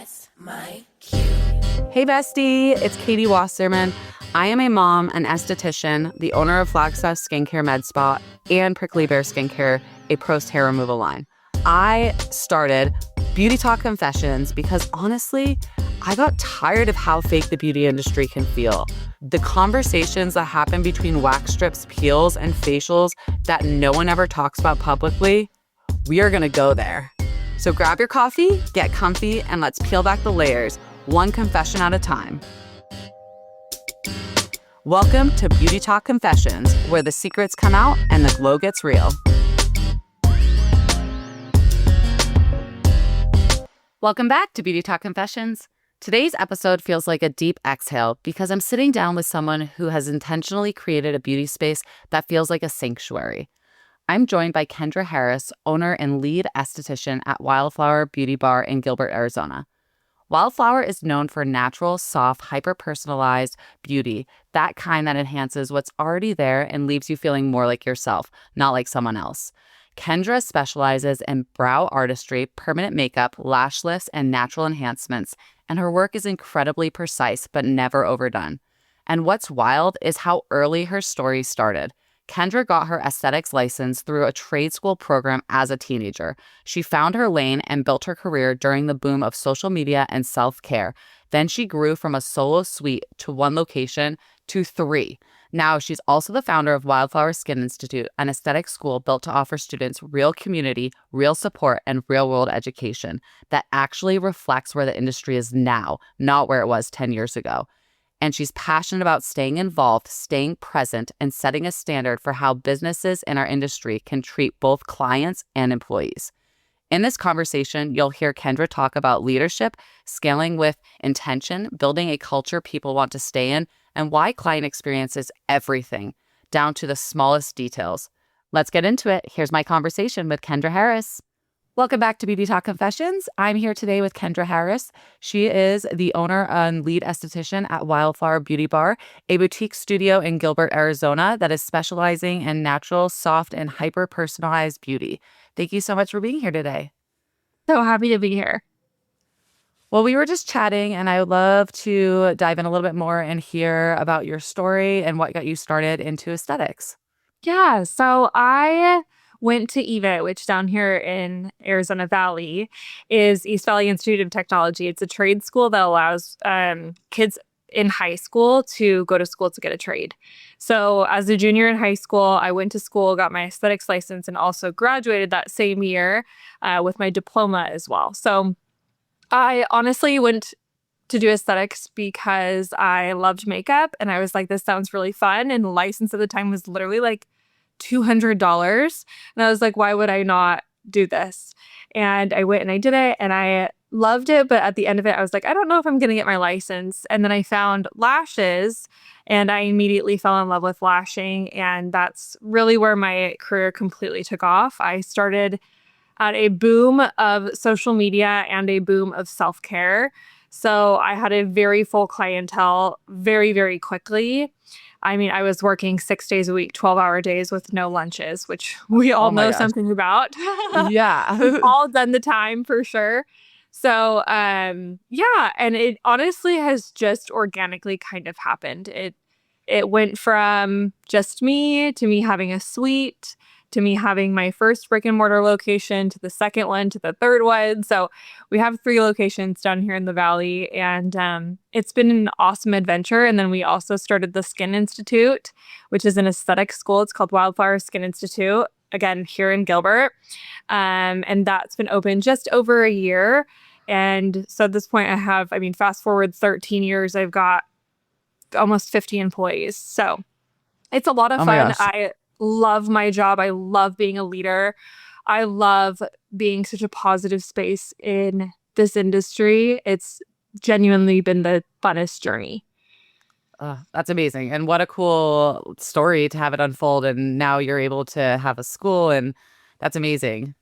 What's my cue? Hey bestie, it's Katie Wasserman. I am a mom, an esthetician, the owner of Flagstaff Skincare Med Spa, and Prickly Bear Skincare, a post-hair removal line. I started Beauty Talk Confessions because honestly, I got tired of how fake the beauty industry can feel. The conversations that happen between wax strips, peels, and facials that no one ever talks about publicly, we are gonna go there. So grab your coffee, get comfy, and let's peel back the layers, one confession at a time. Welcome to Beauty Talk Confessions, where the secrets come out and the glow gets real. Welcome back to Beauty Talk Confessions. Today's episode feels like a deep exhale because I'm sitting down with someone who has intentionally created a beauty space that feels like a sanctuary. I'm joined by Kendra Harris, owner and lead esthetician at Wildflower Beauty Bar in Gilbert, Arizona. Wildflower is known for natural, soft, hyper-personalized beauty, that kind that enhances what's already there and leaves you feeling more like yourself, not like someone else. Kendra specializes in brow artistry, permanent makeup, lash lifts, and natural enhancements, and her work is incredibly precise but never overdone. And what's wild is how early her story started. Kendra got her aesthetics license through a trade school program as a teenager. She found her lane and built her career during the boom of social media and self-care. Then she grew from a solo suite to one location to 3. Now she's also the founder of Wildflower Skin Institute, an aesthetic school built to offer students real community, real support, and real-world education that actually reflects where the industry is now, not where it was 10 years ago. And she's passionate about staying involved, staying present, and setting a standard for how businesses in our industry can treat both clients and employees. In this conversation, you'll hear Kendra talk about leadership, scaling with intention, building a culture people want to stay in, and why client experience is everything, down to the smallest details. Let's get into it. Here's my conversation with Kendra Harris. Welcome back to Beauty Talk Confessions. I'm here today with Kendra Harris. She is the owner and lead esthetician at Wildflower Beauty Bar, a boutique studio in Gilbert, Arizona that is specializing in natural, soft, and hyper-personalized beauty. Thank you so much for being here today. So happy to be here. Well, we were just chatting, and I would love to dive in a little bit more and hear about your story and what got you started into aesthetics. Yeah, so I went to EVA, which down here in Arizona Valley is East Valley Institute of Technology. It's a trade school that allows kids in high school to go to school to get a trade. So as a junior in high school, I went to school, got my aesthetics license, and also graduated that same year with my diploma as well. So I honestly went to do aesthetics because I loved makeup, and I was like, this sounds really fun. And the license at the time was literally like $200. And I was like, why would I not do this? And I went and I did it and I loved it. But at the end of it, I was like, I don't know if I'm going to get my license. And then I found lashes and I immediately fell in love with lashing. And that's really where my career completely took off. I started at a boom of social media and a boom of self-care. So I had a very full clientele very, very quickly. I mean, I was working 6 days a week, 12-hour days with no lunches, which we all know something about. Yeah. We've all done the time for sure. So, yeah, and it honestly has just organically kind of happened. It went from just me to me having a suite to me having my first brick and mortar location to the second one to the third one. So we have 3 locations down here in the Valley, and it's been an awesome adventure. And then we also started the Skin Institute, which is an aesthetic school. It's called Wildflower Skin Institute, again, here in Gilbert. And that's been open just over a year. And so at this point fast forward 13 years, I've got almost 50 employees. So it's a lot of fun. I love my job. I love being a leader. I love being such a positive space in this industry. It's genuinely been the funnest journey. That's amazing. And what a cool story to have it unfold. And now you're able to have a school, and that's amazing.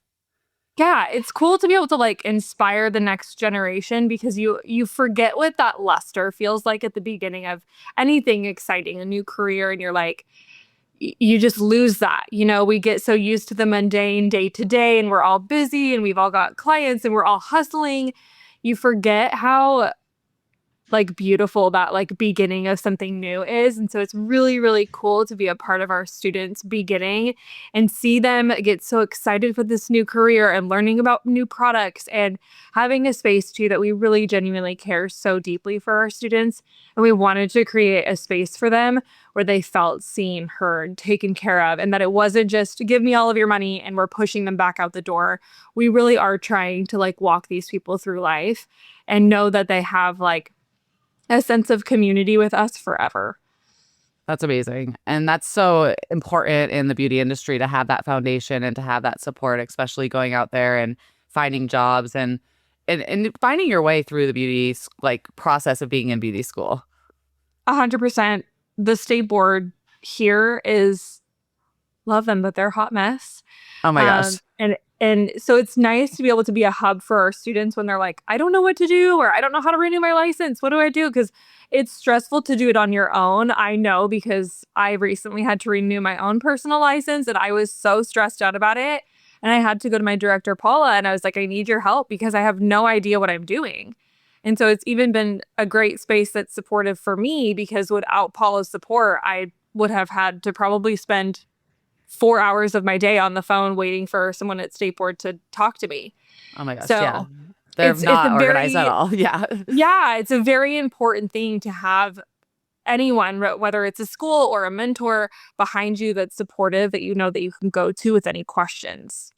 Yeah, it's cool to be able to like inspire the next generation because you forget what that luster feels like at the beginning of anything exciting, a new career, and you're like, you just lose that. You know, we get so used to the mundane day to day and we're all busy and we've all got clients and we're all hustling. you forget how like beautiful that like beginning of something new is. And so it's really, really cool to be a part of our students beginning and see them get so excited for this new career and learning about new products and having a space too that we really genuinely care so deeply for our students. And we wanted to create a space for them where they felt seen, heard, taken care of, and that it wasn't just give me all of your money and we're pushing them back out the door. We really are trying to like walk these people through life and know that they have like a sense of community with us forever. That's amazing. And that's so important in the beauty industry to have that foundation and to have that support, especially going out there and finding jobs and finding your way through the like process of being in beauty school. 100%. The state board here is love them, but they're a hot mess. Oh my gosh. And so it's nice to be able to be a hub for our students when they're like, I don't know what to do, or I don't know how to renew my license. What do I do? Because it's stressful to do it on your own. I know because I recently had to renew my own personal license and I was so stressed out about it. And I had to go to my director, Paula, and I was like, I need your help because I have no idea what I'm doing. And so it's even been a great space that's supportive for me because without Paula's support, I would have had to probably spend 4 hours of my day on the phone waiting for someone at State Board to talk to me. Oh my gosh. So Yeah. They're not organized at all. Yeah. Yeah, it's a very important thing to have anyone, whether it's a school or a mentor behind you that's supportive, that you know that you can go to with any questions.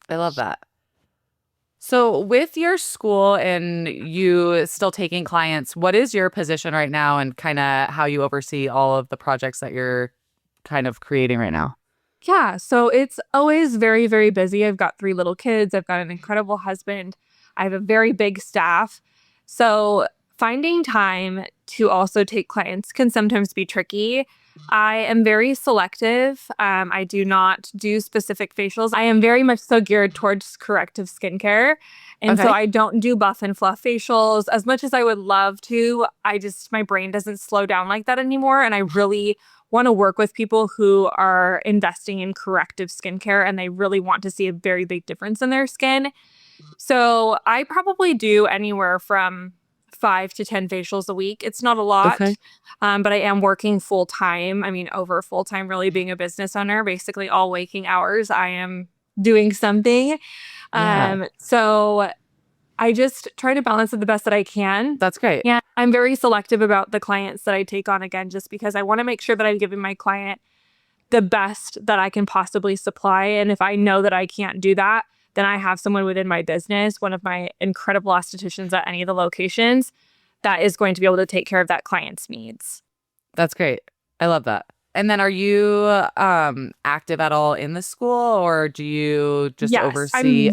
I love that. So with your school and you still taking clients, what is your position right now and kind of how you oversee all of the projects that you're kind of creating right now? Yeah, so it's always very, very busy. I've got 3 little kids. I've got an incredible husband. I have a very big staff. So finding time to also take clients can sometimes be tricky. I am very selective. I do not do specific facials. I am very much so geared towards corrective skincare. And so Okay. I don't do buff and fluff facials as much as I would love to. My brain doesn't slow down like that anymore. And I really want to work with people who are investing in corrective skincare and they really want to see a very big difference in their skin. So I probably do anywhere from 5 to 10 facials a week. It's not a lot, Okay. but I am working full time. I mean, over full time, really being a business owner, basically all waking hours, I am doing something. Yeah. So I just try to balance it the best that I can. That's great. Yeah, I'm very selective about the clients that I take on, again, just because I want to make sure that I'm giving my client the best that I can possibly supply. And if I know that I can't do that, then I have someone within my business, one of my incredible estheticians at any of the locations, that is going to be able to take care of that client's needs. That's great. I love that. And then are you active at all in the school or do you just Yes, oversee?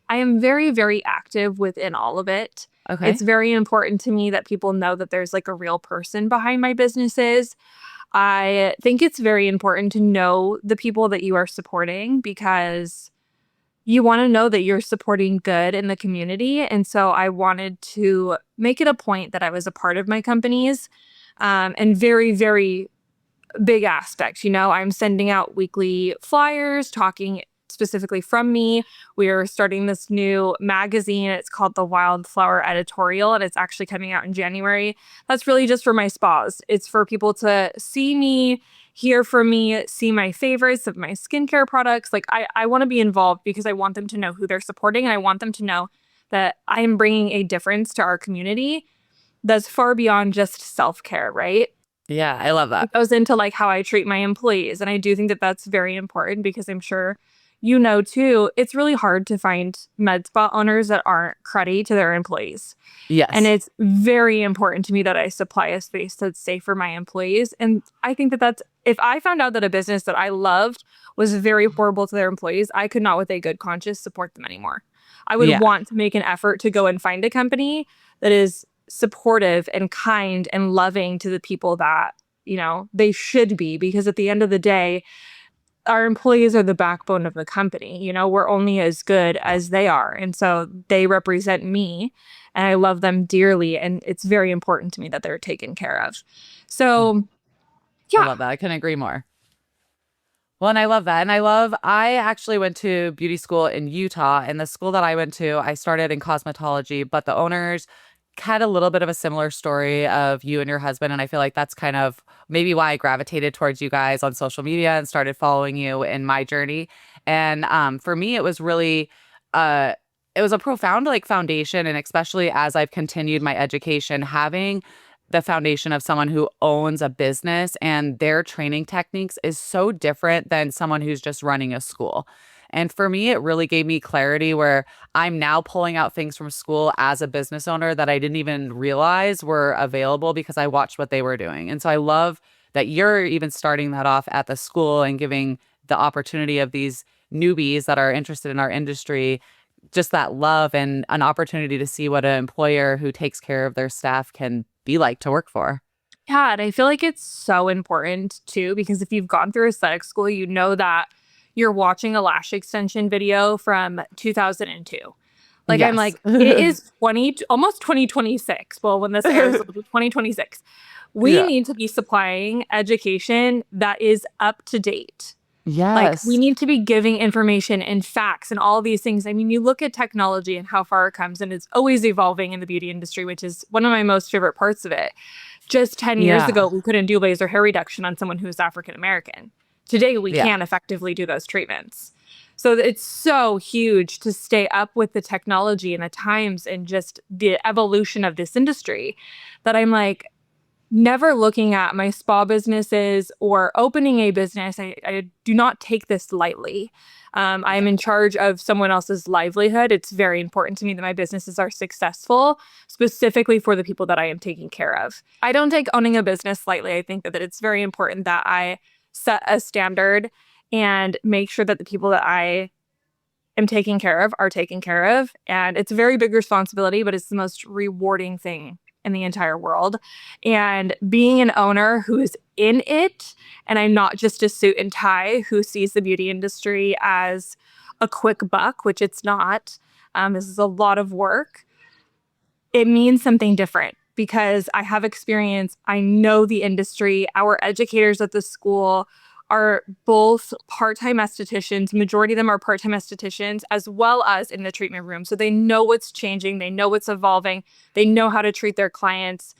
I am very, very active within all of it. Okay. It's very important to me that people know that there's like a real person behind my businesses. I think it's very important to know the people that you are supporting because you want to know that you're supporting good in the community. And so I wanted to make it a point that I was a part of my companies and very, very big aspect. I'm sending out weekly flyers talking specifically from me. We are starting this new magazine. It's called the Wildflower Editorial, and it's actually coming out in January. That's really just for my spas. It's for people to see me, hear from me, see my favorites of my skincare products. Like I want to be involved because I want them to know who they're supporting, and I want them to know that I am bringing a difference to our community that's far beyond just self-care, right? Yeah, I love that. It goes into like how I treat my employees. And I do think that that's very important because I'm sure you know too, it's really hard to find med spa owners that aren't cruddy to their employees. Yes. And it's very important to me that I supply a space that's safe for my employees. And I think that if I found out that a business that I loved was very horrible to their employees, I could not with a good conscience support them anymore. I would Yeah. want to make an effort to go and find a company that is supportive and kind and loving to the people that, they should be, because at the end of the day, our employees are the backbone of the company. We're only as good as they are. And so they represent me and I love them dearly. And it's very important to me that they're taken care of. So, I yeah. love that. I couldn't agree more. Well, and I love that. And I actually went to beauty school in Utah. And the school that I went to, I started in cosmetology, but the owners had a little bit of a similar story of you and your husband. And I feel like that's kind of maybe why I gravitated towards you guys on social media and started following you in my journey. And for me, uh, it was a profound like foundation. And especially as I've continued my education, having the foundation of someone who owns a business and their training techniques is so different than someone who's just running a school. And for me, it really gave me clarity where I'm now pulling out things from school as a business owner that I didn't even realize were available because I watched what they were doing. And so I love that you're even starting that off at the school and giving the opportunity of these newbies that are interested in our industry just that love and an opportunity to see what an employer who takes care of their staff can be like to work for. Yeah, and I feel like it's so important too, because if you've gone through aesthetic school, you know that you're watching a lash extension video from 2002. Like I'm Yes. like, it is almost 2026. Well, when this airs, it'll be 2026. We Yeah. need to be supplying education that is up to date. Like we Yes. need to be giving information and facts and all these things. I mean, you look at technology and how far it comes, and it's always evolving in the beauty industry, which is one of my most favorite parts of it. Just 10 years Yeah. ago, we couldn't do laser hair reduction on someone who is African American. Today, we Yeah. can effectively do those treatments. So it's so huge to stay up with the technology and the times and just the evolution of this industry that I'm like, never looking at my spa businesses or opening a business. I do not take this lightly. I am in charge of someone else's livelihood. It's very important to me that my businesses are successful, specifically for the people that I am taking care of. I don't take owning a business lightly. I think that it's very important that I set a standard and make sure that the people that I am taking care of are taken care of. And it's a very big responsibility, but it's the most rewarding thing in the entire world. And being an owner who is in it, and I'm not just a suit and tie who sees the beauty industry as a quick buck, which it's not. This is a lot of work. It means something different because I have experience. I know the industry. Our educators at the school are both part-time estheticians. Majority of them are part-time estheticians as well as in the treatment room. So they know what's changing. They know what's evolving. They know how to treat their clients.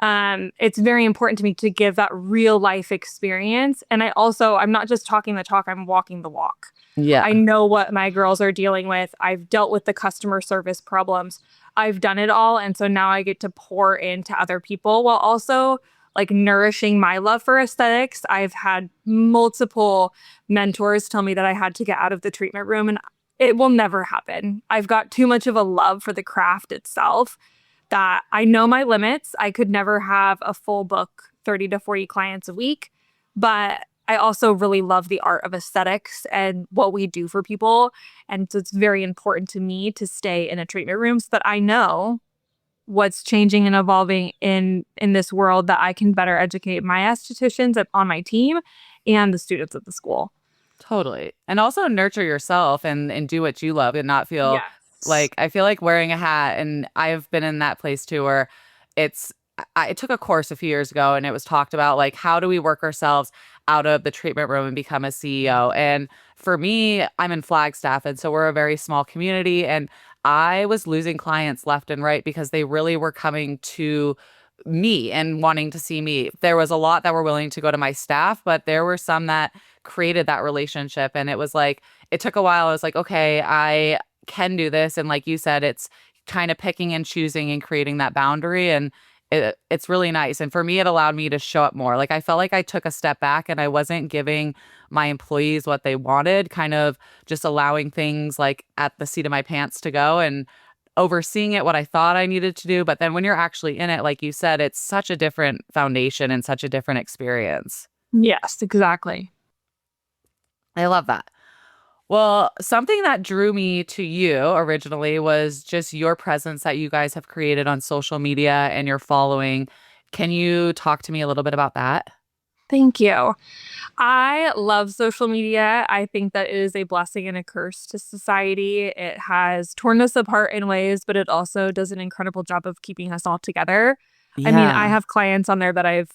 It's very important to me to give that real life experience. And I'm not just talking the talk, I'm walking the walk. Yeah. I know what my girls are dealing with. I've dealt with the customer service problems. I've done it all. And so now I get to pour into other people while also like nourishing my love for aesthetics. I've had multiple mentors tell me that I had to get out of the treatment room, and it will never happen. I've got too much of a love for the craft itself that I know my limits. I could never have a full book, 30 to 40 clients a week, but I also really love the art of aesthetics and what we do for people. And so it's very important to me to stay in a treatment room so that I know what's changing and evolving in this world, that I can better educate my estheticians on my team and the students at the school. Totally. And also nurture yourself and do what you love and not feel Yes. like I feel like wearing a hat. And I've been in that place too where it's I took a course a few years ago and it was talked about like how do we work ourselves out of the treatment room and become a CEO. And for me, I'm in Flagstaff, and so we're a very small community, and I was losing clients left and right because they really were coming to me and wanting to see me. There was a lot that were willing to go to my staff, but there were some that created that relationship. And it was like, it took a while. I was like, okay, I can do this. And like you said, it's kind of picking and choosing and creating that boundary. And it's really nice. And for me, it allowed me to show up more. Like I felt like I took a step back and I wasn't giving my employees what they wanted, kind of just allowing things like at the seat of my pants to go and overseeing it what I thought I needed to do. But then when you're actually in it, like you said, it's such a different foundation and such a different experience. Yes, exactly. I love that. Well, something that drew me to you originally was just your presence that you guys have created on social media and your following. Can you talk to me a little bit about that? Thank you. I love social media. I think that it is a blessing and a curse to society. It has torn us apart in ways, but it also does an incredible job of keeping us all together. I mean, I Yeah. have clients on there that I've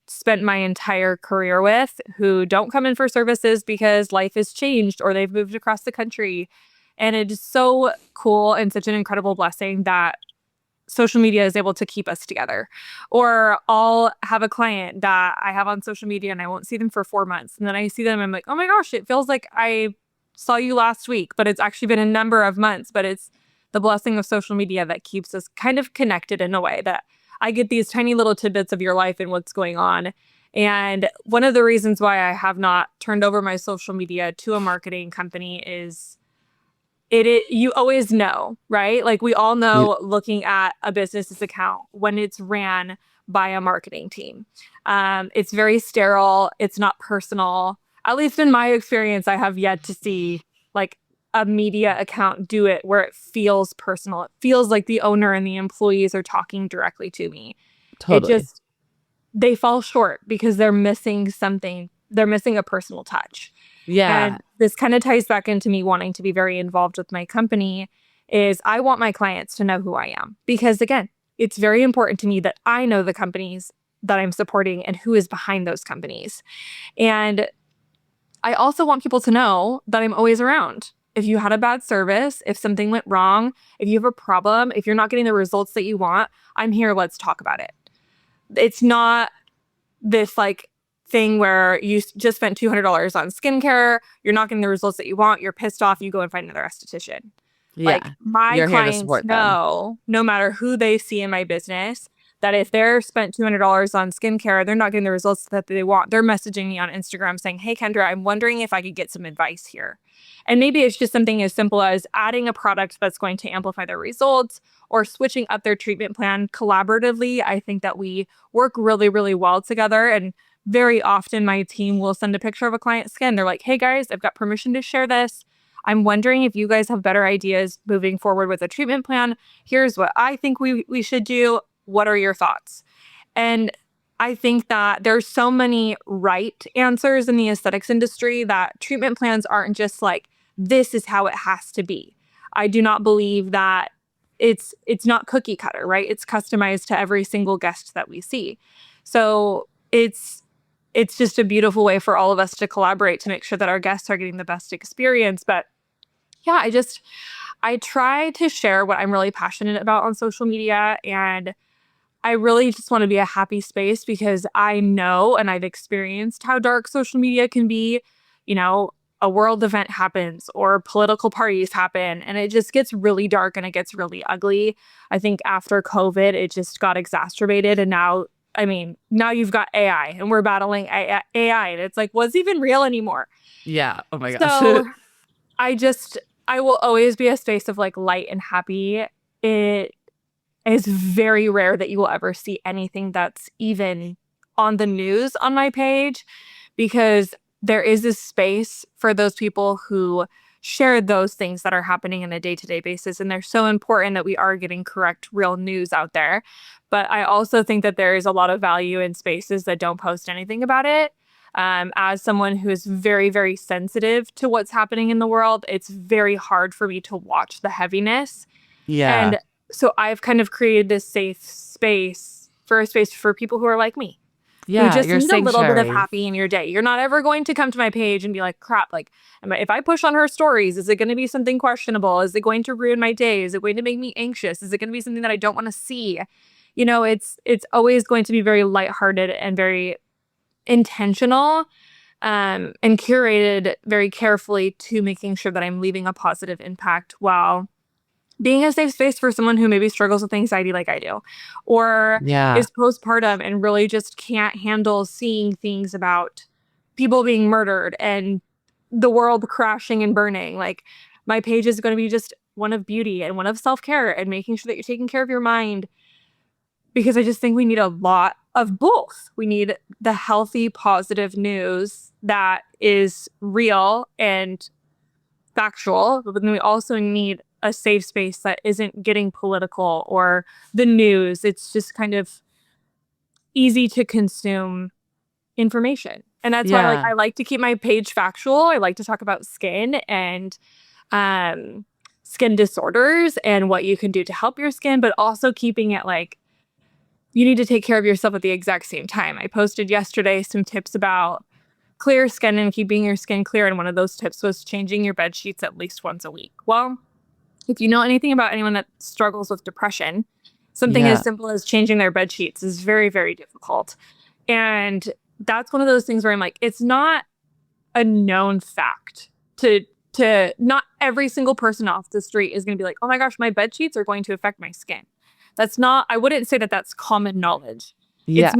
spent my entire career with who don't come in for services because life has changed or they've moved across the country. And it is so cool and such an incredible blessing that social media is able to keep us together. Or I'll have a client that I have on social media and I won't see them for 4 months. And then I see them and I'm like, oh my gosh, it feels like I saw you last week, but it's actually been a number of months. But it's the blessing of social media that keeps us kind of connected in a way that I get these tiny little tidbits of your life and what's going on. And one of the reasons why I have not turned over my social media to a marketing company is you always know, right? Like we all Yeah, know looking at a business's account when it's ran by a marketing team. It's very sterile. It's not personal. At least in my experience, I have yet to see like a media account do it where it feels personal. It feels like the owner and the employees are talking directly to me. It totally. just, they fall short because they're missing something. They're missing a personal touch. Yeah, And this kind of ties back into me wanting to be very involved with my company is I want my clients to know who I am. Because again, it's very important to me that I know the companies that I'm supporting and who is behind those companies. And I also want people to know that I'm always around. If you had a bad service, if something went wrong, if you have a problem, if you're not getting the results that you want, I'm here. Let's talk about it. It's not this like thing where you just spent $200 on skincare, you're not getting the results that you want, you're pissed off, you go and find another esthetician. Like yeah. my You're here to clients support them. know, no matter who they see in my business, that if they're spent $200 on skincare, they're not getting the results that they want. They're messaging me on Instagram saying, hey, Kendra, I'm wondering if I could get some advice here. And maybe it's just something as simple as adding a product that's going to amplify their results or switching up their treatment plan collaboratively. I think that we work really, really well together. And very often my team will send a picture of a client's skin. They're like, hey guys, I've got permission to share this. I'm wondering if you guys have better ideas moving forward with a treatment plan. Here's what I think we should do. What are your thoughts? And I think that there's so many right answers in the aesthetics industry that treatment plans aren't just like, this is how it has to be. I do not believe that it's not cookie cutter, right? It's customized to every single guest that we see. So it's just a beautiful way for all of us to collaborate to make sure that our guests are getting the best experience. But yeah, I try to share what I'm really passionate about on social media. And I really just want to be a happy space because I know and I've experienced how dark social media can be. You know, a world event happens or political parties happen and it just gets really dark and it gets really ugly. I think after COVID, it just got exacerbated. And now, I mean, now you've got AI and we're battling AI and it's like, what's even real anymore? Yeah. Oh my gosh. So I just, I will always be a space of like light and happy. It is very rare that you will ever see anything that's even on the news on my page because there is this space for those people who share those things that are happening on a day-to-day basis. And they're so important that we are getting correct, real news out there. But I also think that there is a lot of value in spaces that don't post anything about it. As someone who is very, very sensitive to what's happening in the world, it's very hard for me to watch the heaviness. Yeah. And so I've kind of created this safe space for people who are like me, who Yeah. just Your need a little bit of sanctuary. happy in your day. You're not ever going to come to my page and be like, crap, like if I push on her stories, is it going to be something questionable? Is it going to ruin my day? Is it going to make me anxious? Is it going to be something that I don't want to see? You know, it's always going to be very lighthearted and very intentional and curated very carefully to making sure that I'm leaving a positive impact while being a safe space for someone who maybe struggles with anxiety like I do, or Yeah. is postpartum and really just can't handle seeing things about people being murdered and the world crashing and burning. Like my page is going to be just one of beauty and one of self-care and making sure that you're taking care of your mind because I just think we need a lot of both. We need the healthy, positive news that is real and factual, but then we also need a safe space that isn't getting political or the news. It's just kind of easy to consume information. And that's why Yeah. I like to keep my page factual. I like to talk about skin and um skin disorders and what you can do to help your skin, but also keeping it like you need to take care of yourself at the exact same time. I posted yesterday some tips about clear skin and keeping your skin clear. And one of those tips was changing your bed sheets at least once a week. Well, if you know anything about anyone that struggles with depression, something as Yeah. simple as changing their bed sheets is very, very difficult. And that's one of those things where I'm like, it's not a known fact to not every single person off the street is going to be like, oh my gosh, my bed sheets are going to affect my skin. That's not, I wouldn't say that that's common knowledge. Yeah.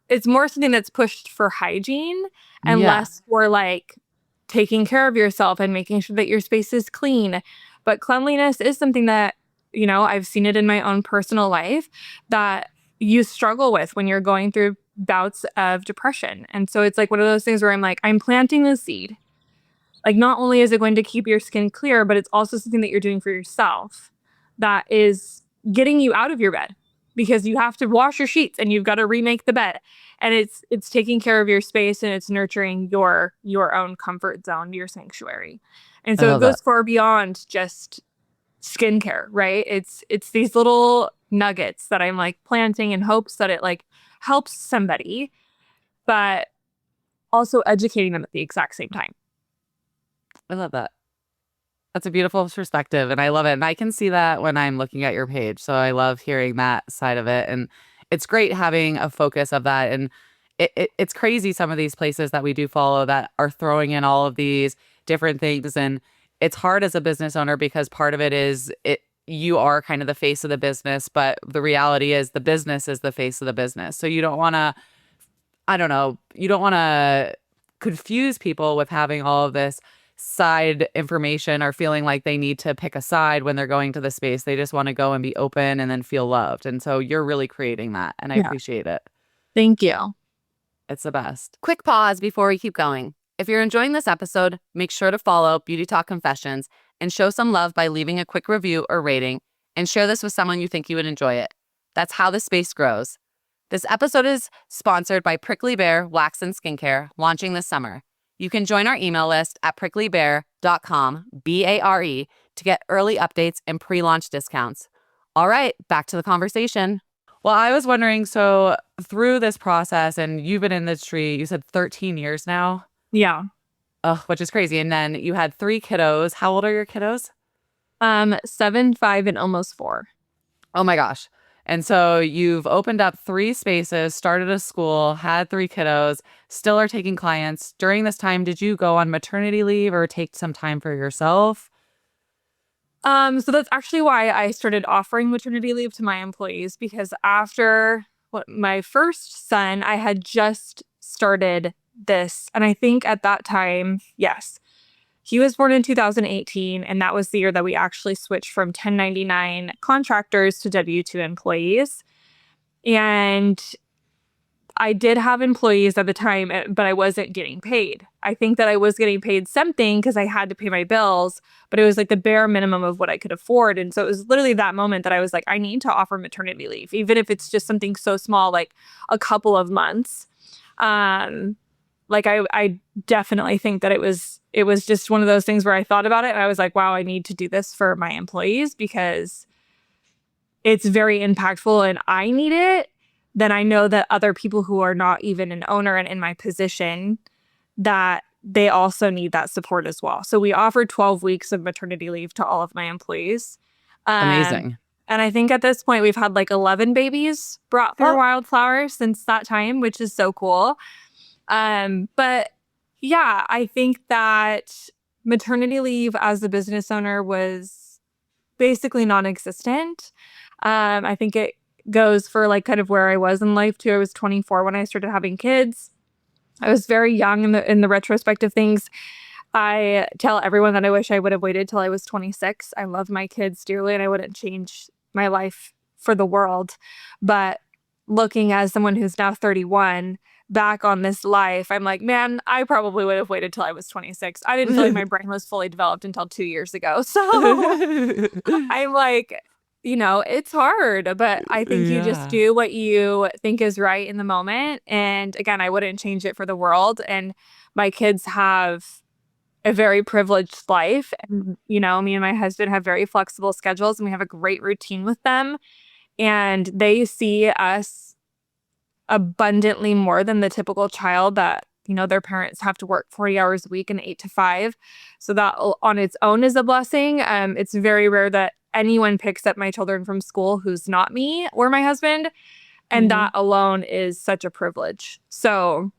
It's more something that's pushed for hygiene and Yeah. less for like taking care of yourself and making sure that your space is clean. But cleanliness is something that, I've seen it in my own personal life that you struggle with when you're going through bouts of depression. And so it's like one of those things where I'm like, I'm planting the seed. Like, not only is it going to keep your skin clear, but it's also something that you're doing for yourself that is getting you out of your bed because you have to wash your sheets and you've got to remake the bed. And it's taking care of your space and it's nurturing your own comfort zone, your sanctuary. And I so it love that. goes far beyond just skincare, right? It's these little nuggets that I'm like planting in hopes that it like helps somebody, but also educating them at the exact same time. I love that. That's a beautiful perspective, and I love it. And I can see that when I'm looking at your page. So I love hearing that side of it. And it's great having a focus of that. And it's crazy some of these places that we do follow that are throwing in all of these different things. And it's hard as a business owner because part of it is you are kind of the face of the business, but the reality is the business is the face of the business. So you don't want to, I don't know, you don't want to confuse people with having all of this side information or feeling like they need to pick a side when they're going to the space. They just want to go and be open and then feel loved. And so you're really creating that. And I Yeah. appreciate it. Thank you. It's the best. Quick pause before we keep going. If you're enjoying this episode, make sure to follow Beauty Talk Confessions and show some love by leaving a quick review or rating and share this with someone you think you would enjoy it. That's how the space grows. This episode is sponsored by Prickly Bear Wax and Skincare, launching this summer. You can join our email list at pricklybear.com, BARE, to get early updates and pre-launch discounts. All right, back to the conversation. Well, I was wondering, so through this process, and you've been in this tree, you said 13 years now? Yeah. Which is crazy. And then you had 3 kiddos. How old are your kiddos? 7, 5, and almost 4. Oh my gosh. And so you've opened up 3 spaces, started a school, had 3 kiddos, still are taking clients. During this time, did you go on maternity leave or take some time for yourself? So that's actually why I started offering maternity leave to my employees, because after my first son, I had just started this. And I think at that time, yes, he was born in 2018. And that was the year that we actually switched from 1099 contractors to W-2 employees. And I did have employees at the time, but I wasn't getting paid. I think that I was getting paid something because I had to pay my bills, but it was like the bare minimum of what I could afford. And so it was literally that moment that I was like, I need to offer maternity leave, even if it's just something so small, like a couple of months. Like I definitely think that it was just one of those things where I thought about it and I was like, wow, I need to do this for my employees because it's very impactful and I need it. Then I know that other people who are not even an owner and in my position, that they also need that support as well. So we offered 12 weeks of maternity leave to all of my employees. Amazing. And I think at this point we've had like 11 babies brought through Wildflower since that time, which is so cool. But yeah, I think that maternity leave as a business owner was basically non-existent. I think it goes for like kind of where I was in life too. I was 24 when I started having kids. I was very young in the retrospect of things. I tell everyone that I wish I would have waited till I was 26. I love my kids dearly and I wouldn't change my life for the world. But looking as someone who's now 31 back on this life, I'm like, man, I probably would have waited till I was 26. I didn't feel like my brain was fully developed until 2 years ago. So I'm like, it's hard, but I think you just do what you think is right in the moment. And again, I wouldn't change it for the world. And my kids have a very privileged life. And, me and my husband have very flexible schedules and we have a great routine with them. and they see us abundantly more than the typical child that, their parents have to work 40 hours a week and 8 to 5. So that on its own is a blessing. It's very rare that anyone picks up my children from school who's not me or my husband. And that alone is such a privilege. So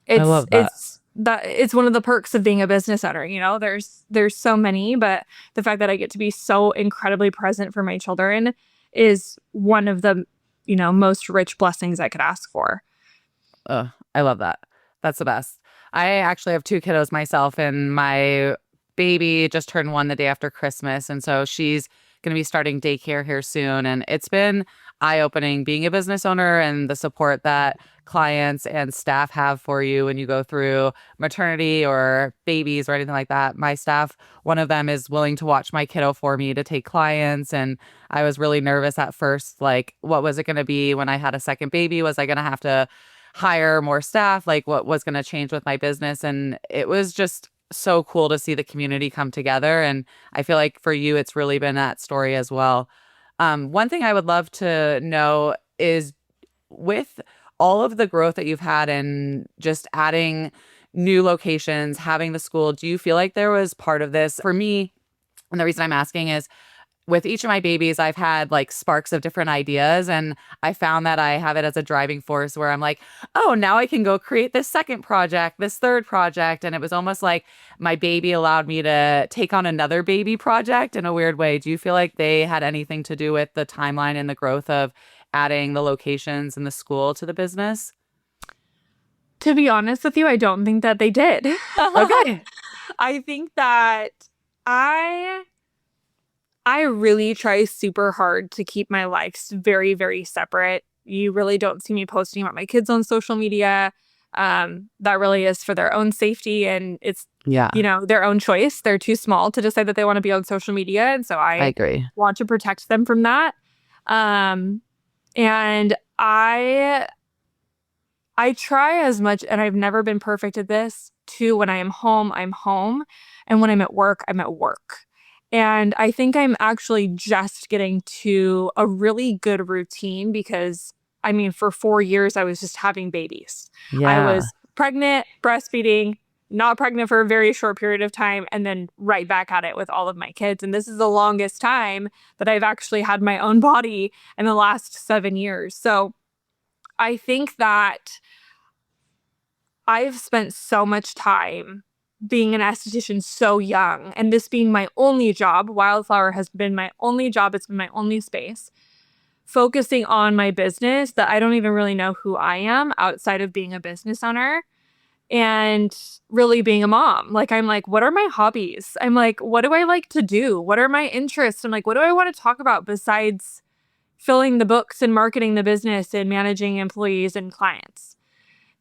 I love that. it's one of the perks of being a business owner. There's so many, but the fact that I get to be so incredibly present for my children is one of the, most rich blessings I could ask for. I love that. That's the best. I actually have 2 kiddos myself, and my baby just turned 1 the day after Christmas. And so she's going to be starting daycare here soon. And it's been eye-opening being a business owner and the support that clients and staff have for you when you go through maternity or babies or anything like that. My staff, one of them is willing to watch my kiddo for me to take clients. And I was really nervous at first, like, what was it going to be when I had a second baby? Was I going to have to hire more staff? Like, what was going to change with my business? And it was just so cool to see the community come together. And I feel like for you, it's really been that story as well. One thing I would love to know is, with all of the growth that you've had and just adding new locations, having the school, do you feel like there was part of this? For me, and the reason I'm asking is, with each of my babies, I've had like sparks of different ideas, and I found that I have it as a driving force where I'm like, oh, now I can go create this second project, this third project. And it was almost like my baby allowed me to take on another baby project in a weird way. Do you feel like they had anything to do with the timeline and the growth of adding the locations and the school to the business? To be honest with you, I don't think that they did. Okay. I think that I really try super hard to keep my lives very, very separate. You really don't see me posting about my kids on social media. That really is for their own safety, and it's their own choice. They're too small to decide that they want to be on social media, and so I agree. Want to protect them from that. And I try as much, and I've never been perfect at this, to when I am home, I'm home, and when I'm at work, I'm at work. And I think I'm actually just getting to a really good routine because, for 4 years, I was just having babies. Yeah. I was pregnant, breastfeeding, not pregnant for a very short period of time, and then right back at it with all of my kids. And this is the longest time that I've actually had my own body in the last 7 years. So I think that I've spent so much time being an esthetician so young, and this being my only job. Wildflower has been my only job. It's been my only space, focusing on my business, that I don't even really know who I am outside of being a business owner and really being a mom. Like, I'm like, what are my hobbies? I'm like, what do I like to do? What are my interests? I'm like, what do I want to talk about besides filling the books and marketing the business and managing employees and clients?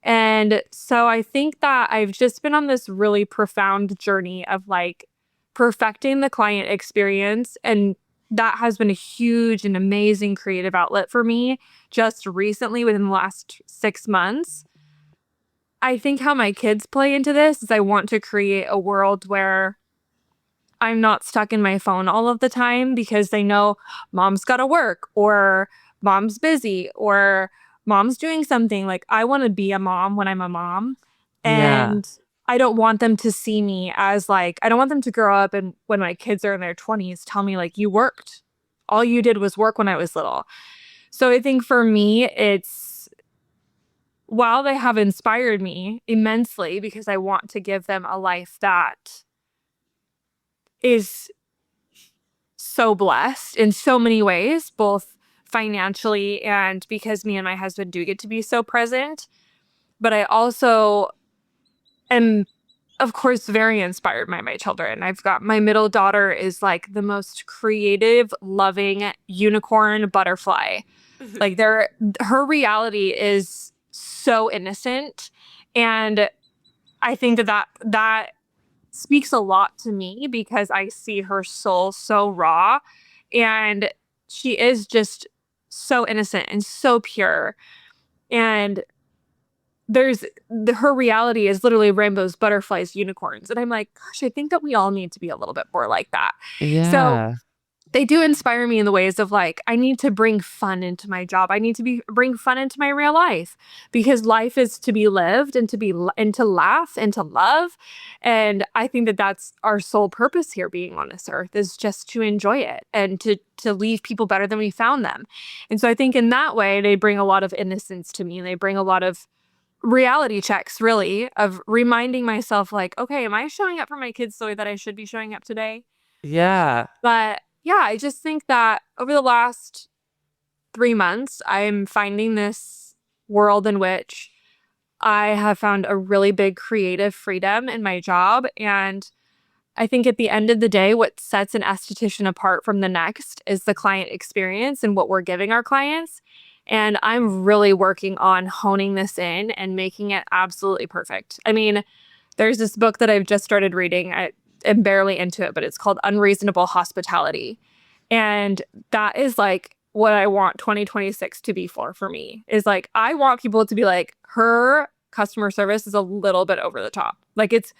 And so I think that I've just been on this really profound journey of like perfecting the client experience. And that has been a huge and amazing creative outlet for me just recently within the last 6 months. I think how my kids play into this is I want to create a world where I'm not stuck in my phone all of the time because they know mom's got to work, or mom's busy, or mom's doing something. Like, I want to be a mom when I'm a mom. And I don't want them to see me as like, I don't want them to grow up and when my kids are in their 20s, tell me like, you worked. All you did was work when I was little. So I think for me, while they have inspired me immensely because I want to give them a life that is so blessed in so many ways, both financially and because me and my husband do get to be so present. But I also am, of course, very inspired by my children. I've got my middle daughter is like the most creative, loving unicorn butterfly. Like, her reality is so innocent. And I think that speaks a lot to me because I see her soul so raw, and she is just so innocent and so pure. And her reality is literally rainbows, butterflies, unicorns. And I'm like, gosh, I think that we all need to be a little bit more like that. So Yeah. they do inspire me in the ways of like, I need to bring fun into my job. I need to bring fun into my real life, because life is to be lived and and to laugh and to love. And I think that that's our sole purpose here being on this earth, is just to enjoy it and to leave people better than we found them. And so I think in that way, they bring a lot of innocence to me, and they bring a lot of reality checks, really, of reminding myself like, okay, am I showing up for my kids the way that I should be showing up today? Yeah. But yeah, I just think that over the last 3 months, I'm finding this world in which I have found a really big creative freedom in my job. And I think at the end of the day, what sets an esthetician apart from the next is the client experience and what we're giving our clients. And I'm really working on honing this in and making it absolutely perfect. I mean, there's this book that I've just started reading. I am barely into it, but it's called Unreasonable Hospitality. And that is like what I want 2026 to be for me, is like, I want people to be like, her customer service is a little bit over the top. Like it's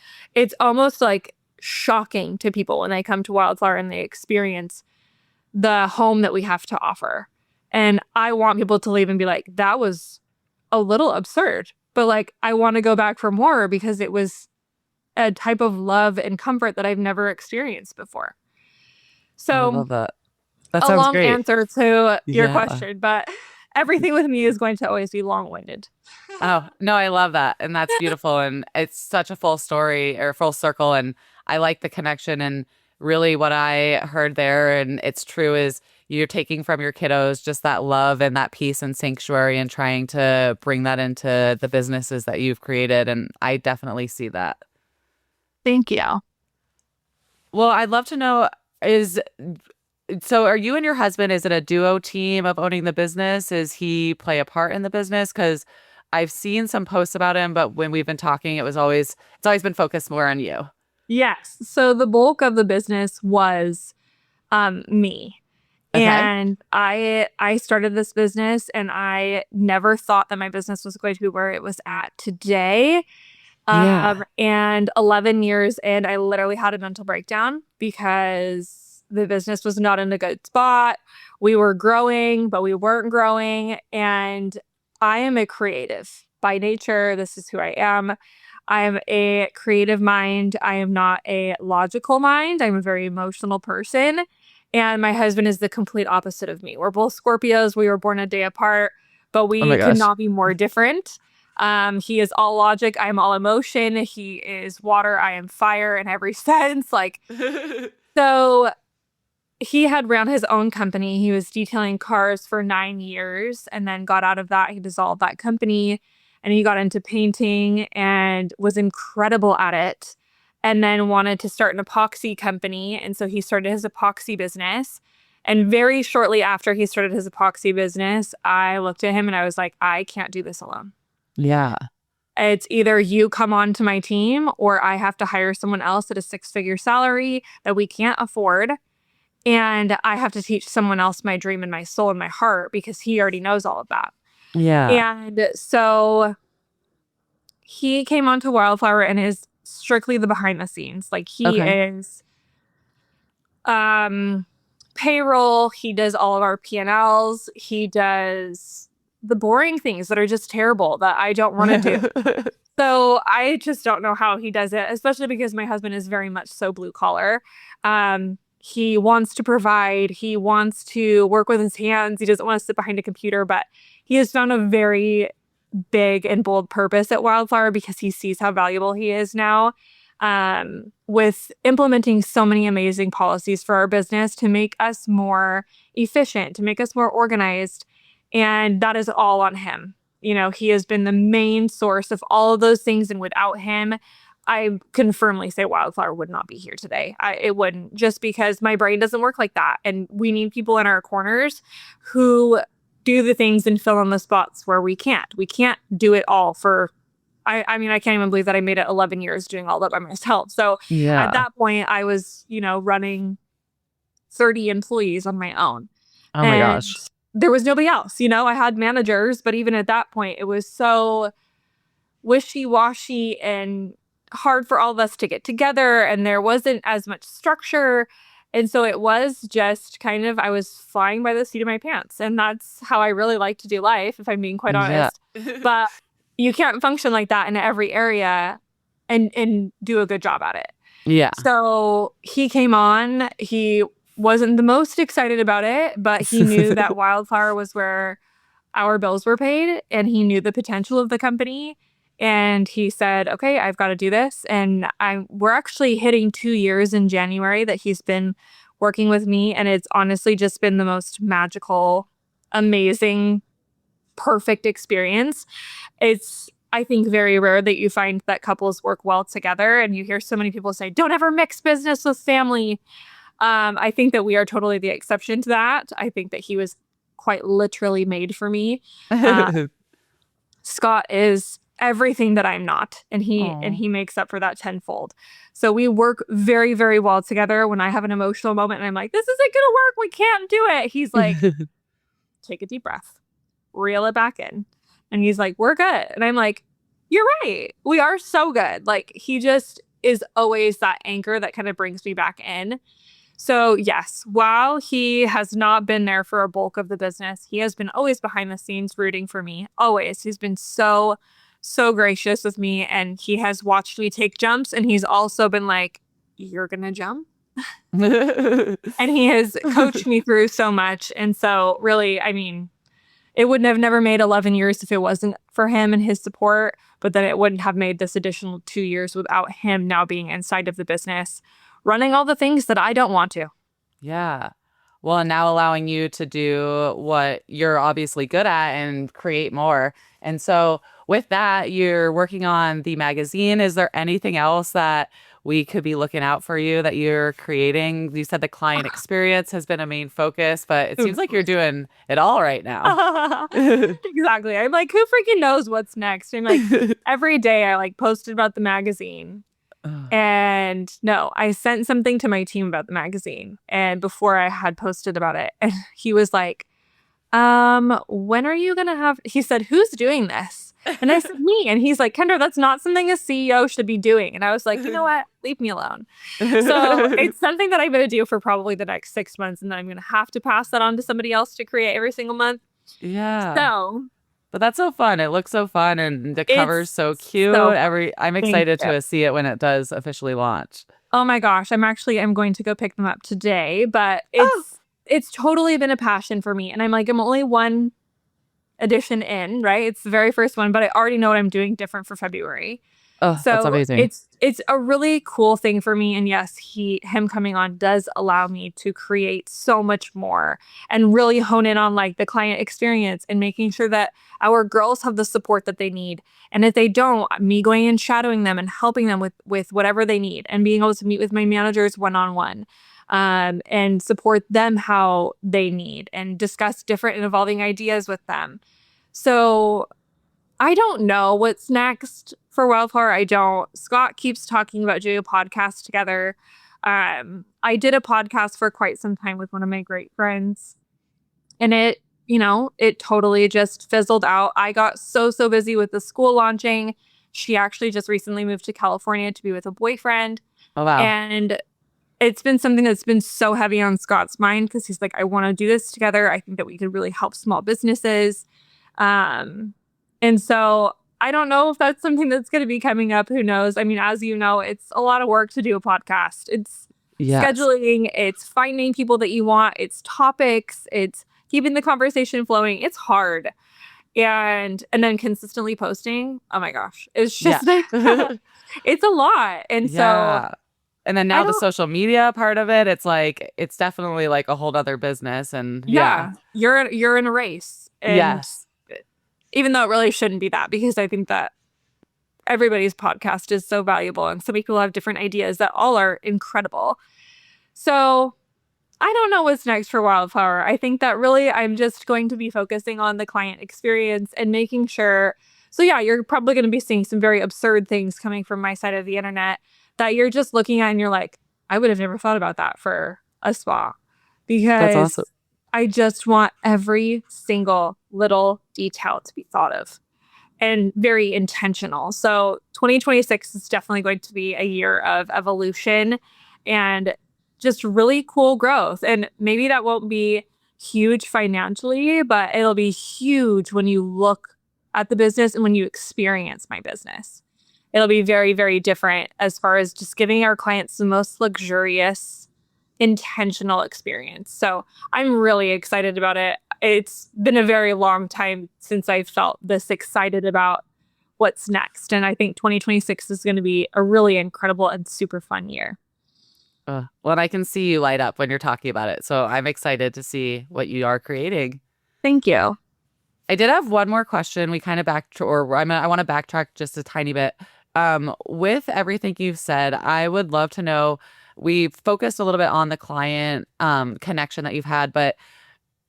almost like shocking to people when they come to Wildflower and they experience the home that we have to offer. And I want people to leave and be like, that was a little absurd, but like, I want to go back for more because it was a type of love and comfort that I've never experienced before. Oh, I So love that. That a sounds long great. answer to your Yeah. question, but everything with me is going to always be long-winded. Oh, no, I love that. And that's beautiful. And it's such a full story or full circle. And I like the connection. And really, what I heard there, and it's true, is you're taking from your kiddos just that love and that peace and sanctuary and trying to bring that into the businesses that you've created. And I definitely see that. Thank you. Well, I'd love to know so are you and your husband, is it a duo team of owning the business? Is he play a part in the business? Because I've seen some posts about him, but when we've been talking, it's always been focused more on you. Yes. So the bulk of the business was me. Okay. And I started this business, and I never thought that my business was going to be where it was at today. Yeah. And 11 years in, I literally had a mental breakdown because the business was not in a good spot. We were growing, but we weren't growing. And I am a creative by nature. This is who I am. I am a creative mind. I am not a logical mind. I'm a very emotional person. And my husband is the complete opposite of me. We're both Scorpios. We were born a day apart, but Oh my we could gosh. not be more different. He is all logic. I'm all emotion. He is water. I am fire in every sense. Like, so he had ran his own company. He was detailing cars for 9 years and then got out of that. He dissolved that company and he got into painting and was incredible at it. And then wanted to start an epoxy company. And so he started his epoxy business. And very shortly after he started his epoxy business, I looked at him and I was like, I can't do this alone. Yeah. It's either you come on to my team or I have to hire someone else at a 6-figure salary that we can't afford. And I have to teach someone else my dream and my soul and my heart because he already knows all of that. Yeah. And so he came onto Wildflower and is strictly the behind the scenes. Like he Okay. is payroll, he does all of our P&Ls, he does the boring things that are just terrible that I don't want to do. So I just don't know how he does it, especially because my husband is very much so blue collar. He wants to provide, he wants to work with his hands, he doesn't want to sit behind a computer, but he has found a very big and bold purpose at Wildflower because he sees how valuable he is now, with implementing so many amazing policies for our business to make us more efficient, to make us more organized. And that is all on him. You know, he has been the main source of all of those things. And without him, I can firmly say Wildflower would not be here today. It wouldn't, just because my brain doesn't work like that. And we need people in our corners who do the things and fill in the spots where we can't. We can't do it all for, I mean, I can't even believe that I made it 11 years doing all that by myself. So at Yeah. that point, I was, running 30 employees on my own. Oh my And gosh. there was nobody else. I had managers, but even at that point, it was so wishy-washy and hard for all of us to get together. And there wasn't as much structure. And so it was just kind of, I was flying by the seat of my pants. And that's how I really like to do life, if I'm being quite Yeah. honest. But you can't function like that in every area and do a good job at it. Yeah. So he came on. He wasn't the most excited about it, but he knew that Wildflower was where our bills were paid, and he knew the potential of the company. And he said, okay, I've got to do this. And we're actually hitting 2 years in January that he's been working with me. And it's honestly just been the most magical, amazing, perfect experience. It's, I think, very rare that you find that couples work well together. And you hear so many people say, don't ever mix business with family. I think that we are totally the exception to that. I think that he was quite literally made for me. Scott is everything that I'm not, and he makes up for that tenfold. So we work very, very well together. When I have an emotional moment and I'm like, this isn't gonna work, we can't do it, he's like, take a deep breath, reel it back in, and he's like, we're good. And I'm like, you're right, we are so good. Like, he just is always that anchor that kind of brings me back in. So yes, while he has not been there for a bulk of the business, he has been always behind the scenes rooting for me. Always. He's been so gracious with me, and he has watched me take jumps, and he's also been like, you're gonna jump? And he has coached me through so much. And so really, I mean, it wouldn't have never made 11 years if it wasn't for him and his support, but then it wouldn't have made this additional 2 years without him now being inside of the business, running all the things that I don't want to. Yeah. Well, and now allowing you to do what you're obviously good at and create more. And so with that, you're working on the magazine. Is there anything else that we could be looking out for you that you're creating? You said the client experience has been a main focus, but it seems like you're doing it all right now. Exactly. I'm like, who freaking knows what's next? I'm like, every day I like posted about the magazine. And no, I sent something to my team about the magazine, and before I had posted about it, and he was like, when are you gonna have, he said, who's doing this? And I said, me. And he's like, Kendra, that's not something a CEO should be doing. And I was like, you know what? Leave me alone. So it's something that I'm going to do for probably the next 6 months. And then I'm going to have to pass that on to somebody else to create every single month. Yeah. So. But that's so fun. It looks so fun, and the cover's so cute. I'm excited to see it when it does officially launch. Oh my gosh. I'm going to go pick them up today, but it's totally been a passion for me. And I'm like, I'm only one edition in, right? It's the very first one, but I already know what I'm doing different for February. Oh, so that's amazing. It's a really cool thing for me. And yes, him coming on does allow me to create so much more and really hone in on like the client experience and making sure that our girls have the support that they need. And if they don't, me going and shadowing them and helping them with whatever they need, and being able to meet with my managers one-on-one. And support them how they need and discuss different and evolving ideas with them. So I don't know what's next for Wildflower. I don't. Scott keeps talking about doing a podcast together. I did a podcast for quite some time with one of my great friends, and it totally just fizzled out. I got so busy with the school launching. She actually just recently moved to California to be with a boyfriend. Oh, wow. And it's been something that's been so heavy on Scott's mind, because he's like, I want to do this together. I think that we could really help small businesses. And so I don't know if that's something that's going to be coming up. Who knows? I mean, as you know, it's a lot of work to do a podcast. It's scheduling, it's finding people that you want, it's topics, it's keeping the conversation flowing. It's hard. And then consistently posting. Oh my gosh. It's just, it's a lot. And so. And then now the social media part of it, it's definitely like a whole other business. And you're in a race. And yes. Even though it really shouldn't be that, because I think that everybody's podcast is so valuable, and so many people have different ideas that all are incredible. So I don't know what's next for Wildflower. I think that really I'm just going to be focusing on the client experience and making sure. So yeah, you're probably going to be seeing some very absurd things coming from my side of the internet that you're just looking at and you're like, I would have never thought about that for a spa, because that's awesome. I just want every single little detail to be thought of and very intentional. So 2026 is definitely going to be a year of evolution and just really cool growth. And maybe that won't be huge financially, but it'll be huge when you look at the business and when you experience my business. It'll be very, very different as far as just giving our clients the most luxurious, intentional experience. So I'm really excited about it. It's been a very long time since I felt this excited about what's next. And I think 2026 is going to be a really incredible and super fun year. Well, and I can see you light up when you're talking about it. So I'm excited to see what you are creating. Thank you. I did have one more question. We kind of I want to backtrack just a tiny bit. With everything you've said, I would love to know, we've focused a little bit on the client connection that you've had, but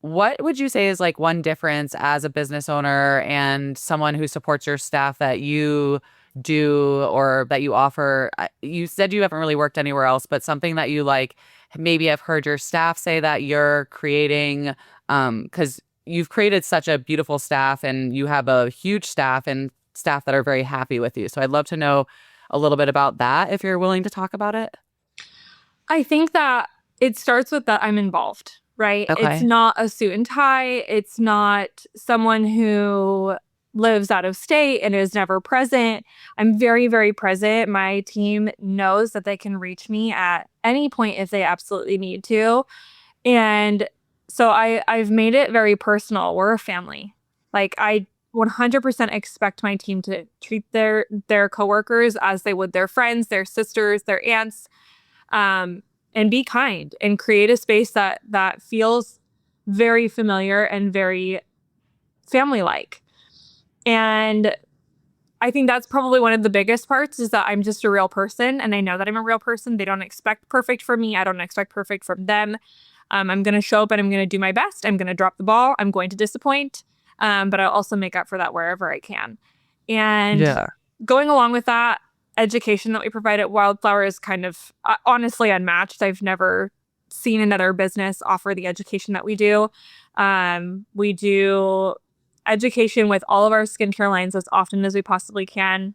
what would you say is like one difference as a business owner and someone who supports your staff that you do or that you offer? You said you haven't really worked anywhere else, but something that you like maybe have heard your staff say that you're creating, because you've created such a beautiful staff and you have a huge staff and staff that are very happy with you. So I'd love to know a little bit about that if you're willing to talk about it. I think that it starts with that I'm involved, right? Okay. It's not a suit and tie. It's not someone who lives out of state and is never present. I'm very, very present. My team knows that they can reach me at any point if they absolutely need to. And so I've made it very personal. We're a family. Like, I 100% expect my team to treat their coworkers as they would their friends, their sisters, their aunts, and be kind and create a space that feels very familiar and very family-like. And I think that's probably one of the biggest parts, is that I'm just a real person, and I know that I'm a real person. They don't expect perfect from me. I don't expect perfect from them. I'm going to show up and I'm going to do my best. I'm going to drop the ball. I'm going to disappoint. But I'll also make up for that wherever I can. And going along with that, education that we provide at Wildflower is kind of honestly unmatched. I've never seen another business offer the education that we do. We do education with all of our skincare lines as often as we possibly can.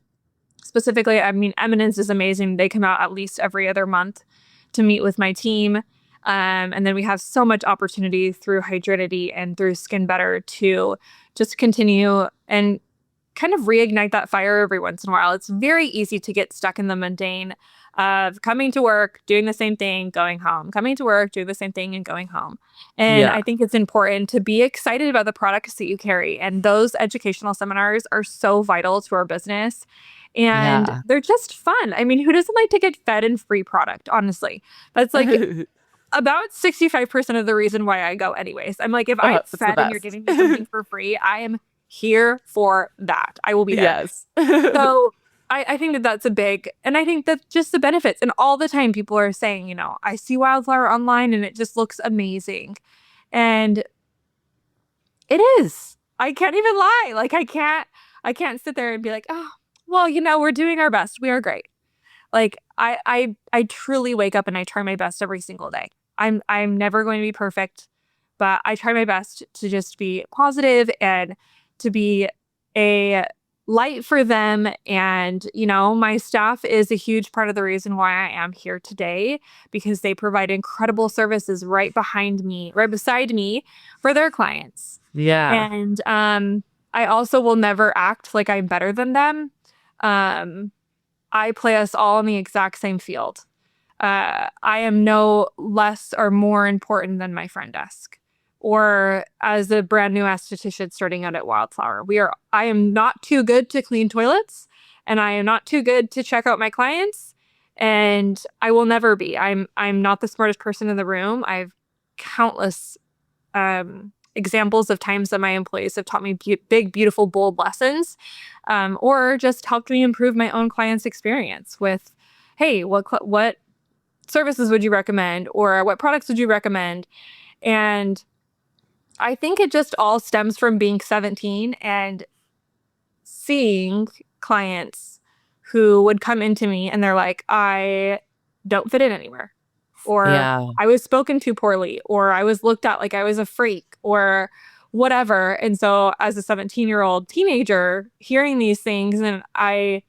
Specifically, I mean, Eminence is amazing. They come out at least every other month to meet with my team. And then we have so much opportunity through Hydrinity and through Skin Better to just continue and kind of reignite that fire every once in a while. It's very easy to get stuck in the mundane of coming to work, doing the same thing, going home, coming to work, doing the same thing and going home. And I think it's important to be excited about the products that you carry. And those educational seminars are so vital to our business. And they're just fun. I mean, who doesn't like to get fed and free product? Honestly, that's like about 65% of the reason why I go anyways. I'm like, if I get fed and you're giving me something for free, I am here for that. I will be there. Yes. So I think that that's a big, and I think that just the benefits, and all the time people are saying, you know, I see Wildflower online and it just looks amazing. And it is. I can't even lie. Like, I can't sit there and be like, oh, well, you know, we're doing our best. We are great. Like, I truly wake up and I try my best every single day. I'm never going to be perfect, but I try my best to just be positive and to be a light for them. And, you know, my staff is a huge part of the reason why I am here today, because they provide incredible services right beside me for their clients. Yeah. And I also will never act like I'm better than them. I play us all in the exact same field. I am no less or more important than my friend desk, or as a brand new esthetician starting out at Wildflower. I am not too good to clean toilets, and I am not too good to check out my clients, and I will never be. I'm not the smartest person in the room. I've countless examples of times that my employees have taught me big, beautiful, bold lessons, or just helped me improve my own client's experience with, hey, what services would you recommend, or what products would you recommend? And I think it just all stems from being 17 and seeing clients who would come into me and they're like, I don't fit in anywhere, or I was spoken to poorly, or I was looked at like I was a freak, or whatever. And so as a 17-year-old teenager hearing these things, and I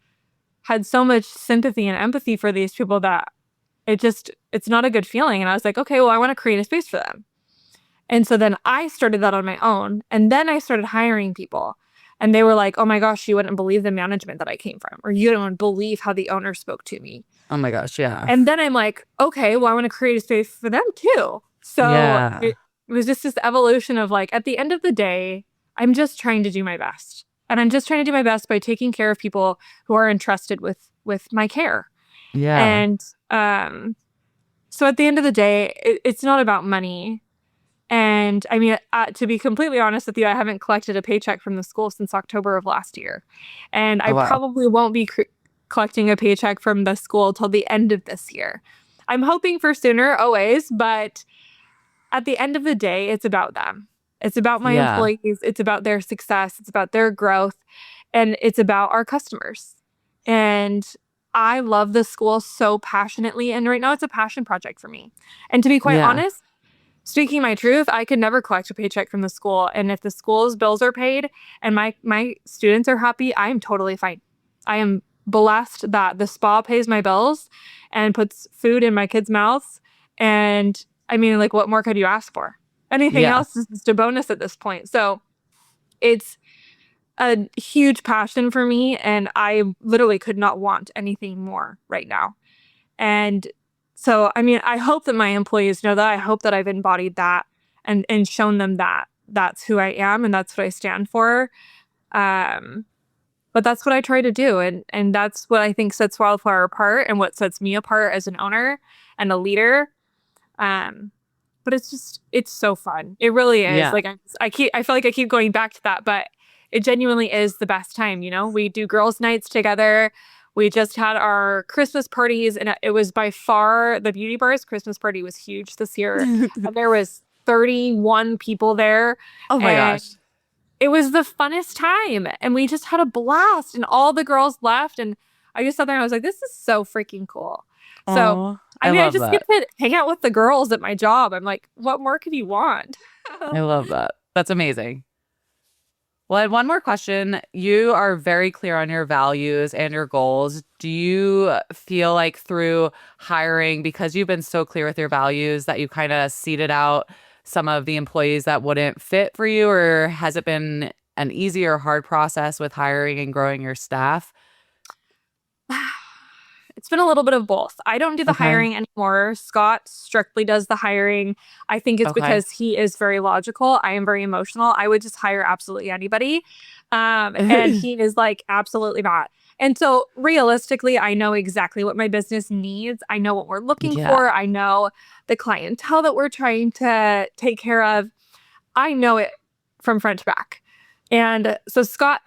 had so much sympathy and empathy for these people that it just it's not a good feeling. And I was like, okay, well, I want to create a space for them. And so then I started that on my own. And then I started hiring people. And they were like, oh my gosh, you wouldn't believe the management that I came from, or you don't believe how the owner spoke to me. Oh my gosh, yeah. And then I'm like, okay, well, I want to create a space for them too. So Yeah. it was just this evolution of like, at the end of the day, I'm just trying to do my best. And I'm just trying to do my best by taking care of people who are entrusted with my care. Yeah. And so at the end of the day, it's not about money. And I mean, to be completely honest with you, I haven't collected a paycheck from the school since October of last year. And I Oh, wow. probably won't be collecting a paycheck from the school till the end of this year. I'm hoping for sooner, always, but at the end of the day, it's about them. It's about my Yeah. employees. It's about their success. It's about their growth. And it's about our customers. And I love the school so passionately. And right now, it's a passion project for me. And to be quite Yeah. honest, speaking my truth, I could never collect a paycheck from the school. And if the school's bills are paid and my students are happy, I am totally fine. I am blessed that the spa pays my bills and puts food in my kids' mouths. And I mean, like, what more could you ask for? Anything Yeah. else is just a bonus at this point. So it's a huge passion for me. And I literally could not want anything more right now. And so, I mean, I hope that my employees know that. I hope that I've embodied that and shown them that that's who I am and that's what I stand for. But that's what I try to do. And that's what I think sets Wildflower apart and what sets me apart as an owner and a leader. But it's so fun. It really is. Yeah. Like I feel like I keep going back to that, but it genuinely is the best time. You know, we do girls' nights together. We just had our Christmas parties, and it was by far the beauty bar's Christmas party was huge this year. And there was 31 people there. Oh my And gosh. it was the funnest time. And we just had a blast. And all the girls left. And I just sat there and I was like, this is so freaking cool. So, Oh, I I mean, I love just that. get to hang out with the girls at my job. I'm like, what more could you want? I love that. That's amazing. Well, I had one more question. You are very clear on your values and your goals. Do you feel like through hiring, because you've been so clear with your values, that you kind of seeded out some of the employees that wouldn't fit for you? Or has it been an easy or hard process with hiring and growing your staff? It's been a little bit of both. I don't do the Okay. hiring anymore. Scott strictly does the hiring. I think it's Okay. because he is very logical. I am very emotional. I would just hire absolutely anybody. And he is like, absolutely not. And so realistically, I know exactly what my business needs. I know what we're looking Yeah. for. I know the clientele that we're trying to take care of. I know it from front to back. And so Scott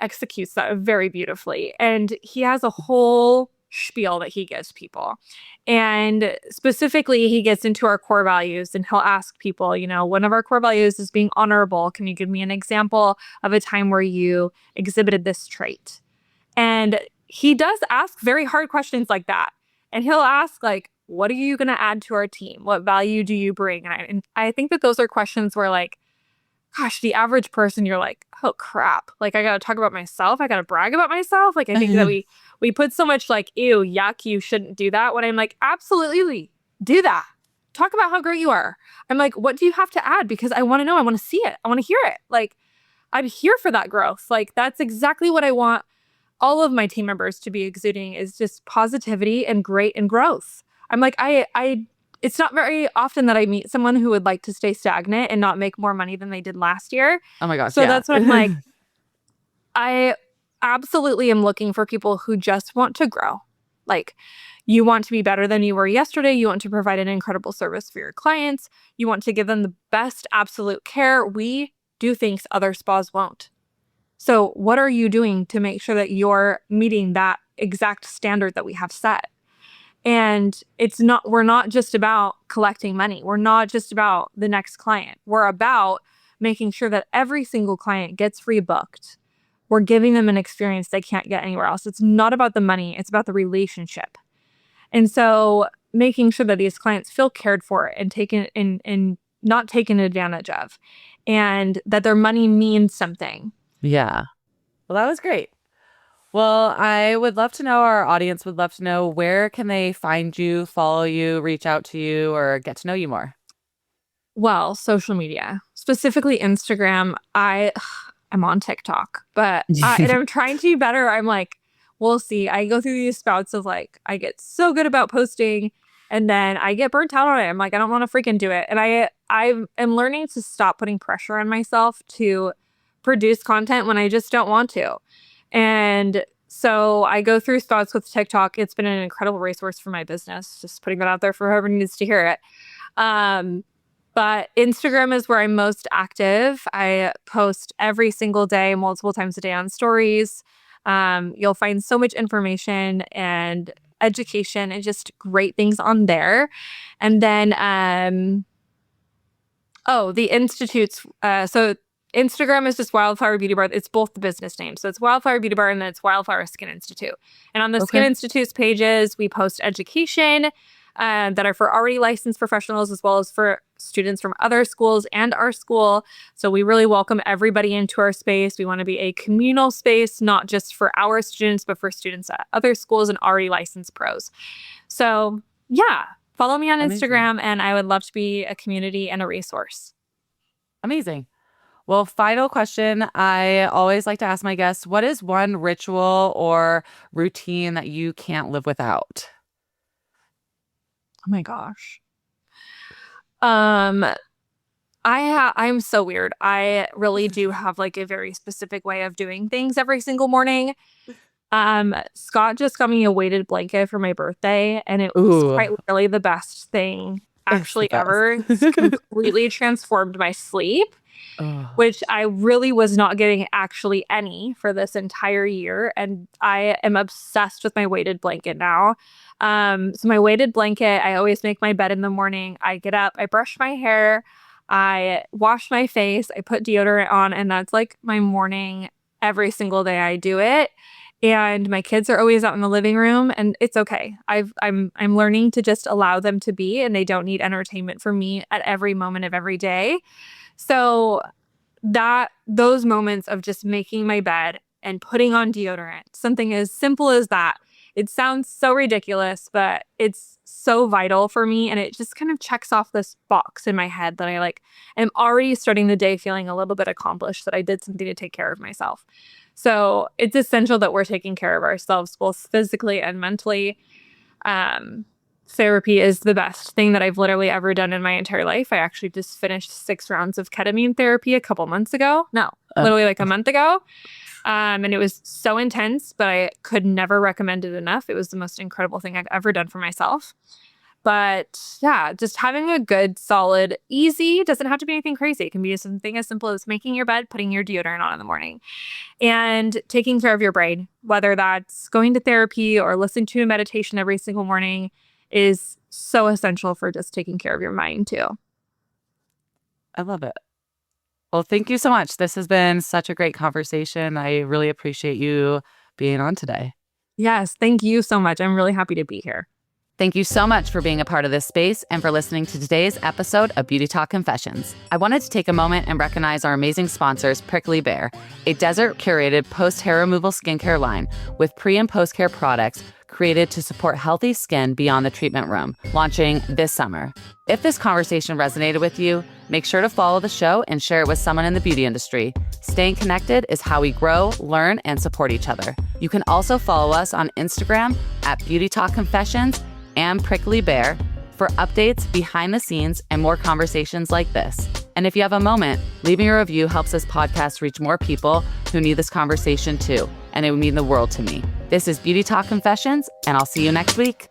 executes that very beautifully. And he has a whole spiel that he gives people. And specifically, he gets into our core values and he'll ask people, you know, one of our core values is being honorable. Can you give me an example of a time where you exhibited this trait? And he does ask very hard questions like that. And he'll ask, like, what are you going to add to our team? What value do you bring? And I think that those are questions where, like, gosh, the average person, you're like, oh crap. Like, I gotta talk about myself. I gotta brag about myself. Like, I think that we put so much like, ew, yuck, you shouldn't do that. When I'm like, absolutely do that. Talk about how great you are. I'm like, what do you have to add? Because I want to know. I want to see it. I want to hear it. Like, I'm here for that growth. Like, that's exactly what I want all of my team members to be exuding, is just positivity and great and growth. I'm like, it's not very often that I meet someone who would like to stay stagnant and not make more money than they did last year. Oh my gosh. So Yeah. that's what I'm like. I absolutely am looking for people who just want to grow. Like, you want to be better than you were yesterday. You want to provide an incredible service for your clients. You want to give them the best absolute care. We do things other spas won't. So what are you doing to make sure that you're meeting that exact standard that we have set? And we're not just about collecting money. We're not just about the next client. We're about making sure that every single client gets rebooked. We're giving them an experience they can't get anywhere else. It's not about the money. It's about the relationship. And so making sure that these clients feel cared for and taken and not taken advantage of, and that their money means something. Yeah. Well, that was great. Well, I would love to know, our audience would love to know, where can they find you, follow you, reach out to you, or get to know you more? Well, social media, specifically Instagram. I'm on TikTok, but and I'm trying to be better. I'm like, we'll see. I go through these spouts of like, I get so good about posting, and then I get burnt out on it. I'm like, I don't want to freaking do it, and I am learning to stop putting pressure on myself to produce content when I just don't want to, and so I go through spouts with TikTok. It's been an incredible resource for my business. Just putting that out there for whoever needs to hear it. Um, but Instagram is where I'm most active. I post every single day, multiple times a day on stories. You'll find so much information and education and just great things on there. And then, the Institutes. So Instagram is just Wildflower Beauty Bar. It's both the business names. So it's Wildflower Beauty Bar and then it's Wildflower Skin Institute. And on the Skin Institute's pages, we post education that are for already licensed professionals as well as for students from other schools and our school. So we really welcome everybody into our space. We want to be a communal space, not just for our students, but for students at other schools and already licensed pros. So yeah, follow me on Instagram, and I would love to be a community and a resource. Amazing. Well, final question. I always like to ask my guests, what is one ritual or routine that you can't live without? Oh my gosh. I'm so weird. I really do have like a very specific way of doing things every single morning. Scott just got me a weighted blanket for my birthday, and it was quite literally the best thing actually ever. It's completely transformed my sleep, which I really was not getting actually any for this entire year. And I am obsessed with my weighted blanket now. So my weighted blanket, I always make my bed in the morning. I get up, I brush my hair, I wash my face, I put deodorant on, and that's like my morning every single day I do it. And my kids are always out in the living room, and it's okay. I'm learning to just allow them to be, and they don't need entertainment from me at every moment of every day. So those moments of just making my bed and putting on deodorant, something as simple as that. It sounds so ridiculous, but it's so vital for me, and it just kind of checks off this box in my head that I like am already starting the day feeling a little bit accomplished, that I did something to take care of myself. So it's essential that we're taking care of ourselves both physically and mentally. Therapy is the best thing that I've literally ever done in my entire life. I actually just finished 6 rounds of ketamine therapy a couple months ago. No, literally like a month ago. And it was so intense, but I could never recommend it enough. It was the most incredible thing I've ever done for myself. But yeah, just having a good, solid, easy, doesn't have to be anything crazy. It can be something as simple as making your bed, putting your deodorant on in the morning, and taking care of your brain, whether that's going to therapy or listening to a meditation every single morning, is so essential for just taking care of your mind too. I love it. Well, thank you so much. This has been such a great conversation. I really appreciate you being on today. Yes, thank you so much. I'm really happy to be here. Thank you so much for being a part of this space and for listening to today's episode of Beauty Talk Confessions. I wanted to take a moment and recognize our amazing sponsors, Prickly Bear, a desert-curated post-hair removal skincare line with pre- and post-care products created to support healthy skin beyond the treatment room, launching this summer. If this conversation resonated with you, make sure to follow the show and share it with someone in the beauty industry. Staying connected is how we grow, learn, and support each other. You can also follow us on Instagram at Beauty Talk Confessions and Prickly Bear for updates, behind the scenes, and more conversations like this. And if you have a moment, leaving a review helps this podcast reach more people who need this conversation too, and it would mean the world to me. This is Beauty Talk Confessions, and I'll see you next week.